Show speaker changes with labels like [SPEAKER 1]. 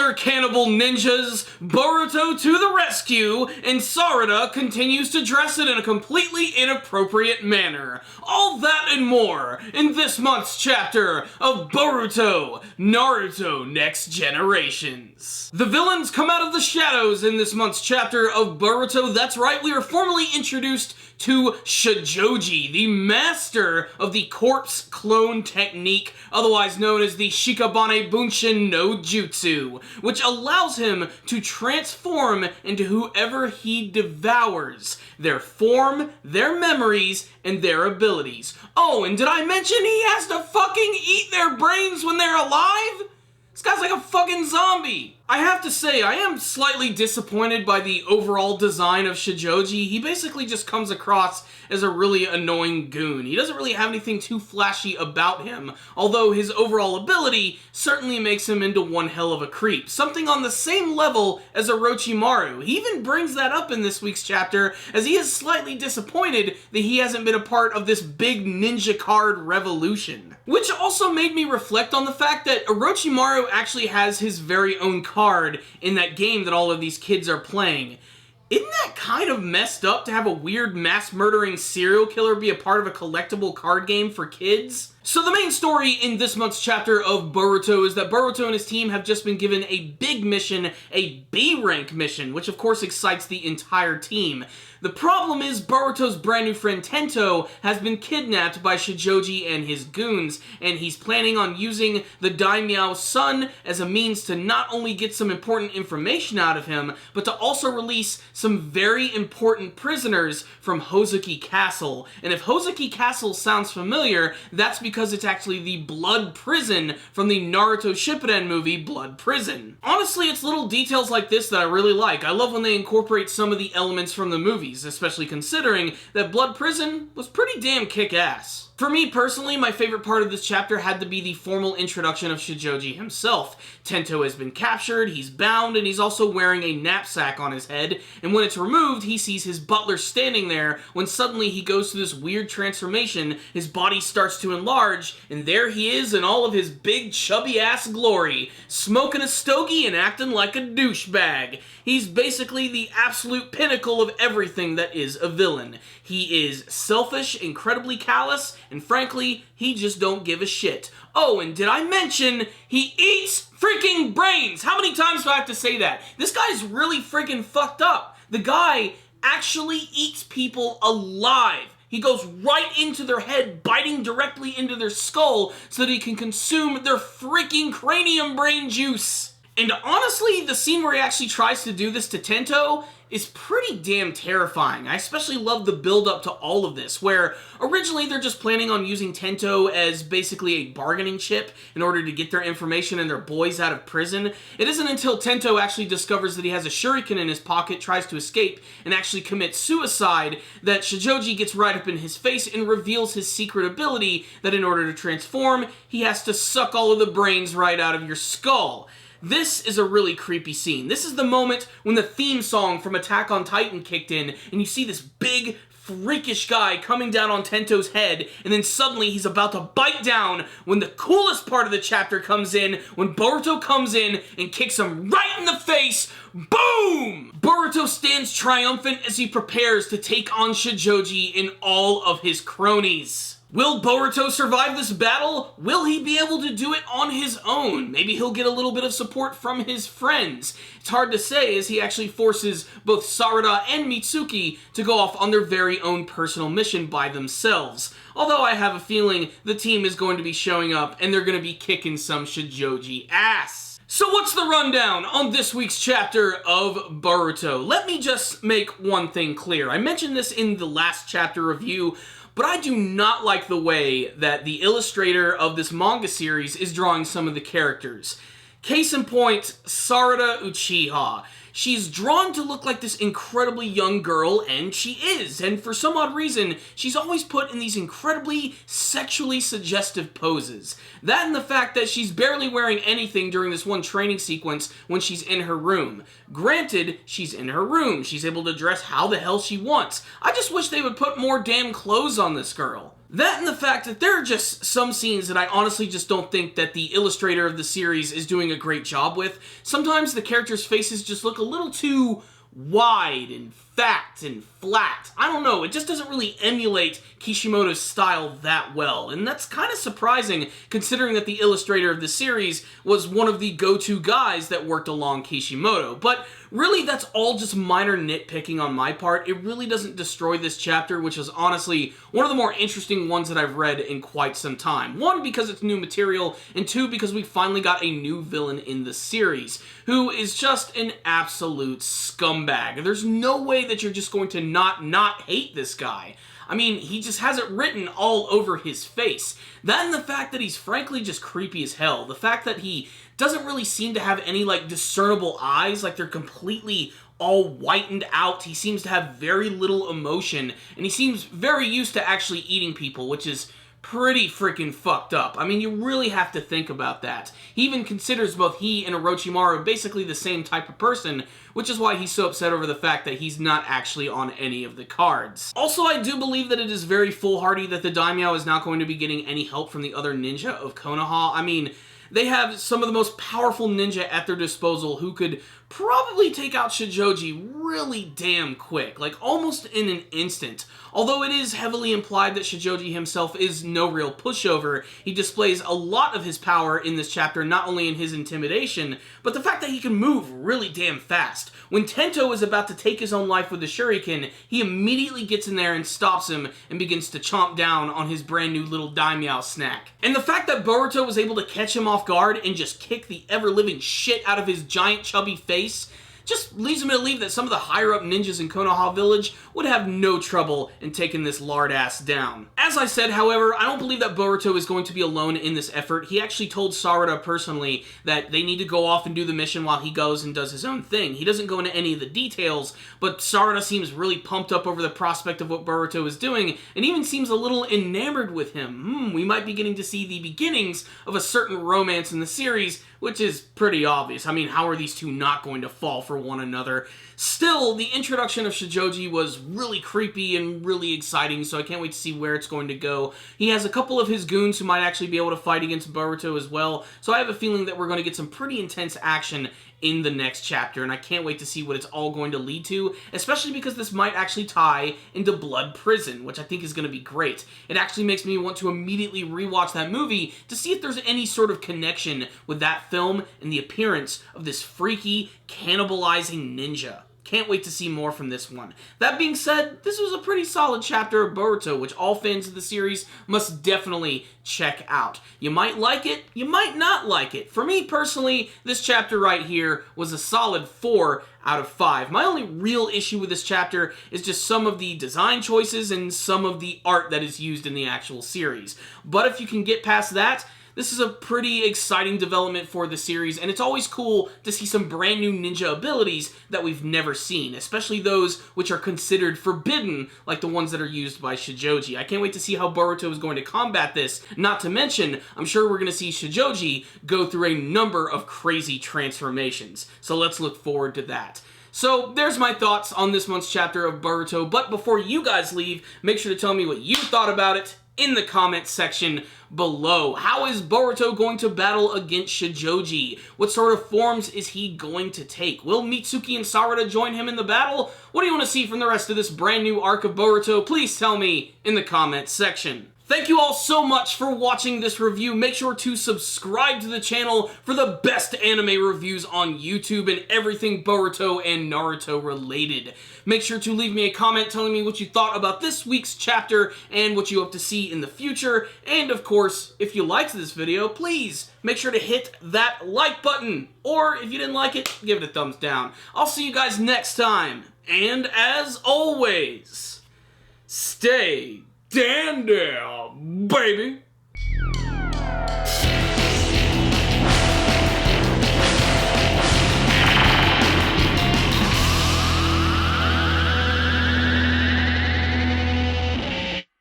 [SPEAKER 1] other cannibal ninjas, Boruto to the rescue, and Sarada continues to dress it in a completely inappropriate manner. All that and more in this month's chapter of Boruto, Naruto Next Generations. The villains come out of the shadows in this month's chapter of Boruto. That's right, we are formally introduced to Shojoji, the master of the Corpse Clone technique, otherwise known as the Shikabane Bunshin no Jutsu, which allows him to transform into whoever he devours, their form, their memories, and their abilities. Oh, and did I mention he has to fucking eat their brains when they're alive? This guy's like a fucking zombie. I have to say, I am slightly disappointed by the overall design of Shojoji. He basically just comes across as a really annoying goon. He doesn't really have anything too flashy about him, although his overall ability certainly makes him into one hell of a creep. Something on the same level as Orochimaru. He even brings that up in this week's chapter, as he is slightly disappointed that he hasn't been a part of this big ninja card revolution. Which also made me reflect on the fact that Orochimaru actually has his very own card in that game that all of these kids are playing. Isn't that kind of messed up to have a weird mass-murdering serial killer be a part of a collectible card game for kids? So the main story in this month's chapter of Boruto is that Boruto and his team have just been given a big mission, a B-rank mission, which of course excites the entire team. The problem is Boruto's brand new friend Tento has been kidnapped by Shojoji and his goons, and he's planning on using the Daimyo's son as a means to not only get some important information out of him, but to also release some very important prisoners from Hozuki Castle. And if Hozuki Castle sounds familiar, that's because it's actually the Blood Prison from the Naruto Shippuden movie, Blood Prison. Honestly, it's little details like this that I really like. I love when they incorporate some of the elements from the movies, especially considering that Blood Prison was pretty damn kick-ass. For me personally, my favorite part of this chapter had to be the formal introduction of Shojoji himself. Tento has been captured, he's bound, and he's also wearing a knapsack on his head, and when it's removed, he sees his butler standing there when suddenly he goes through this weird transformation, his body starts to enlarge, and there he is in all of his big chubby-ass glory, smoking a stogie and acting like a douchebag. He's basically the absolute pinnacle of everything that is a villain. He is selfish, incredibly callous, and frankly, he just don't give a shit. Oh, and did I mention he eats freaking brains? How many times do I have to say that? This guy's really freaking fucked up. The guy actually eats people alive. He goes right into their head, biting directly into their skull so that he can consume their freaking cranium brain juice. And honestly, the scene where he actually tries to do this to Tento is pretty damn terrifying. I especially love the build-up to all of this, where originally they're just planning on using Tento as basically a bargaining chip in order to get their information and their boys out of prison. It isn't until Tento actually discovers that he has a shuriken in his pocket, tries to escape, and actually commits suicide, that Shojoji gets right up in his face and reveals his secret ability that in order to transform, he has to suck all of the brains right out of your skull. This is a really creepy scene. This is the moment when the theme song from Attack on Titan kicked in, and you see this big, freakish guy coming down on Tento's head, and then suddenly he's about to bite down when the coolest part of the chapter comes in, when Boruto comes in and kicks him right in the face. Boom! Boruto stands triumphant as he prepares to take on Shojoji and all of his cronies. Will Boruto survive this battle? Will he be able to do it on his own? Maybe he'll get a little bit of support from his friends. It's hard to say, as he actually forces both Sarada and Mitsuki to go off on their very own personal mission by themselves. Although I have a feeling the team is going to be showing up and they're going to be kicking some Shojoji ass. So what's the rundown on this week's chapter of Boruto? Let me just make one thing clear. I mentioned this in the last chapter review, but I do not like the way that the illustrator of this manga series is drawing some of the characters. Case in point, Sarada Uchiha. She's drawn to look like this incredibly young girl, and she is, and for some odd reason, she's always put in these incredibly sexually suggestive poses. That and the fact that she's barely wearing anything during this one training sequence when she's in her room. Granted, she's in her room, she's able to dress how the hell she wants. I just wish they would put more damn clothes on this girl. That and the fact that there are just some scenes that I honestly just don't think that the illustrator of the series is doing a great job with. Sometimes the characters' faces just look a little too wide and fat and flat. I don't know, it just doesn't really emulate Kishimoto's style that well, and that's kind of surprising considering that the illustrator of the series was one of the go-to guys that worked along Kishimoto. But really, that's all just minor nitpicking on my part. It really doesn't destroy this chapter, which is honestly one of the more interesting ones that I've read in quite some time. One, because it's new material, and two, because we finally got a new villain in the series, who is just an absolute scumbag. There's no way that you're just going to not hate this guy. I mean, he just has it written all over his face. That and the fact that he's frankly just creepy as hell. The fact that he doesn't really seem to have any, like, discernible eyes, like they're completely all whitened out. He seems to have very little emotion, and he seems very used to actually eating people, which is pretty freaking fucked up. I mean, you really have to think about that. He even considers both he and Orochimaru basically the same type of person, which is why he's so upset over the fact that he's not actually on any of the cards. Also, I do believe that it is very foolhardy that the daimyo is not going to be getting any help from the other ninja of Konoha. I mean, they have some of the most powerful ninja at their disposal who could probably take out Shojoji really damn quick, like almost in an instant. Although it is heavily implied that Shojoji himself is no real pushover, he displays a lot of his power in this chapter, not only in his intimidation, but the fact that he can move really damn fast. When Tento is about to take his own life with the shuriken, he immediately gets in there and stops him and begins to chomp down on his brand new little daimyo snack. And the fact that Boruto was able to catch him off guard and just kick the ever-living shit out of his giant chubby face just leads me to believe that some of the higher-up ninjas in Konoha Village would have no trouble in taking this lard-ass down. As I said, however, I don't believe that Boruto is going to be alone in this effort. He actually told Sarada personally that they need to go off and do the mission while he goes and does his own thing. He doesn't go into any of the details, but Sarada seems really pumped up over the prospect of what Boruto is doing, and even seems a little enamored with him. We might be getting to see the beginnings of a certain romance in the series, which is pretty obvious. I mean, how are these two not going to fall for one another? Still, the introduction of Shojoji was really creepy and really exciting, so I can't wait to see where it's going to go. He has a couple of his goons who might actually be able to fight against Boruto as well, so I have a feeling that we're going to get some pretty intense action in the next chapter, and I can't wait to see what it's all going to lead to, especially because this might actually tie into Blood Prison, which I think is going to be great. It actually makes me want to immediately rewatch that movie to see if there's any sort of connection with that film and the appearance of this freaky, cannibalizing ninja. Can't wait to see more from this one. That being said, this was a pretty solid chapter of Boruto, which all fans of the series must definitely check out. You might like it, you might not like it. For me personally, this chapter right here was a solid 4 out of 5. My only real issue with this chapter is just some of the design choices and some of the art that is used in the actual series. But if you can get past that, this is a pretty exciting development for the series, and it's always cool to see some brand new ninja abilities that we've never seen, especially those which are considered forbidden, like the ones that are used by Shojoji. I can't wait to see how Boruto is going to combat this, not to mention, I'm sure we're going to see Shojoji go through a number of crazy transformations, so let's look forward to that. So, there's my thoughts on this month's chapter of Boruto, but before you guys leave, make sure to tell me what you thought about it in the comments section below. How is Boruto going to battle against Shojoji? What sort of forms is he going to take? Will Mitsuki and Sarada join him in the battle? What do you want to see from the rest of this brand new arc of Boruto? Please tell me in the comments section. Thank you all so much for watching this review. Make sure to subscribe to the channel for the best anime reviews on YouTube and everything Boruto and Naruto related. Make sure to leave me a comment telling me what you thought about this week's chapter and what you hope to see in the future. And of course, if you liked this video, please make sure to hit that like button. Or if you didn't like it, give it a thumbs down. I'll see you guys next time. And as always, stay dandy, baby.